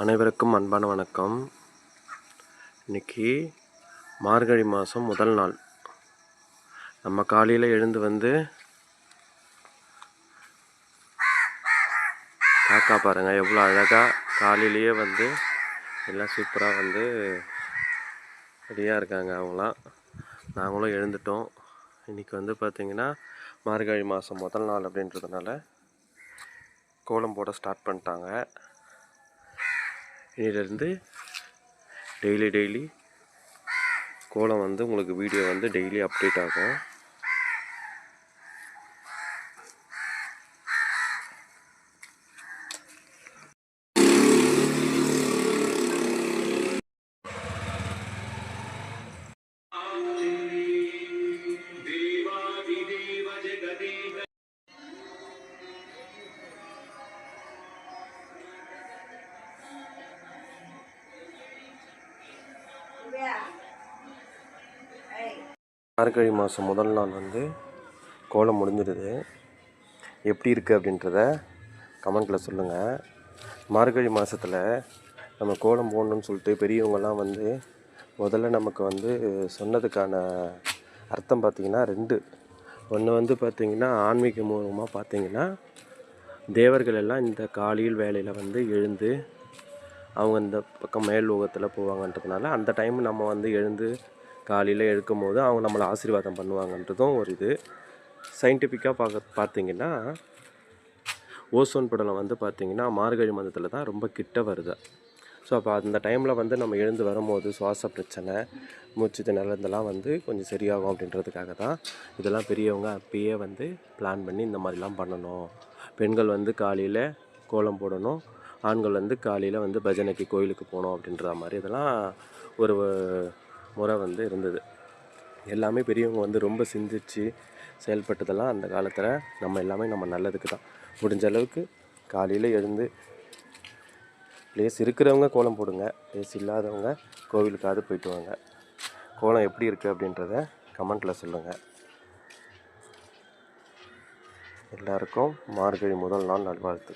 அனைவருக்கும் அன்பான வணக்கம். இன்றைக்கி மார்கழி மாதம் முதல் நாள். நம்ம காலையில் எழுந்து வந்து காக்கா பாருங்கள் எவ்வளோ அழகாக காலையிலேயே வந்து எல்லாம் சூப்பராக வந்து ரெடியாக இருக்காங்க. அவங்களாம் நாங்களும் எழுந்துட்டோம். இன்றைக்கி வந்து பார்த்திங்கன்னா மார்கழி மாதம் முதல் நாள் அப்படின்றதுனால கோலம் போட ஸ்டார்ட் பண்ணிட்டாங்க. இதிலிருந்து டெய்லி கோலம் வந்து உங்களுக்கு வீடியோ வந்து டெய்லி அப்டேட் ஆகும். மார்கழி மாதம் முதல் நாள் வந்து கோலம் முடிஞ்சிடுது. எப்படி இருக்குது அப்படின்றத கமெண்ட்டில் சொல்லுங்கள். மார்கழி மாதத்தில் நம்ம கோலம் போடணுன்னு சொல்லிட்டு பெரியவங்கள்லாம் வந்து முதல்ல நமக்கு வந்து சொன்னதுக்கான அர்த்தம் பார்த்திங்கன்னா ஒன்று வந்து பார்த்திங்கன்னா ஆன்மீக மூலமாக பார்த்திங்கன்னா தேவர்கள் எல்லாம் இந்த காலையில் வேலையில் வந்து எழுந்து அவங்க இந்த பக்கம் மேல் லோகத்தில் போவாங்கன்றதுனால அந்த டைம் நம்ம வந்து எழுந்து காலையில் எழுக்கும் போது அவங்க நம்மளை ஆசீர்வாதம் பண்ணுவாங்கன்றதும் ஒரு இது. சயின்டிஃபிக்காக பார்த்திங்கன்னா ஓசோன் படலம் வந்து பார்த்திங்கன்னா மார்கழி மாதத்தில் தான் ரொம்ப கிட்ட வருது. ஸோ அப்போ அந்த டைமில் வந்து நம்ம எழுந்து வரும்போது சுவாச பிரச்சனை, மூச்சு திணறல் இதெல்லாம் வந்து கொஞ்சம் சரியாகும் அப்படின்றதுக்காக தான் இதெல்லாம் பெரியவங்க அப்பயே வந்து பிளான் பண்ணி இந்த மாதிரிலாம் பண்ணணும். பெண்கள் வந்து காலையில் கோலம் போடணும், ஆண்கள் வந்து காலையில் வந்து பஜனைக்கு கோயிலுக்கு போகணும் அப்படின்ற மாதிரி இதெல்லாம் ஒரு முறை வந்து இருந்தது. எல்லாமே பெரியவங்க வந்து ரொம்ப சிந்திச்சு செயல்பட்டதெல்லாம் அந்த காலத்தில் நம்ம நல்லதுக்கு தான். முடிஞ்ச அளவுக்கு காலையில் எழுந்து ப்ளேஸ் இருக்கிறவங்க கோலம் போடுங்க, ப்ளேஸ் இல்லாதவங்க கோவிலுக்காவது போயிட்டு வாங்க. கோலம் எப்படி இருக்குது அப்படின்றத கமெண்ட்டில் சொல்லுங்கள். எல்லாருக்கும் மார்கழி முதல் நாள் நல்வாழ்த்து.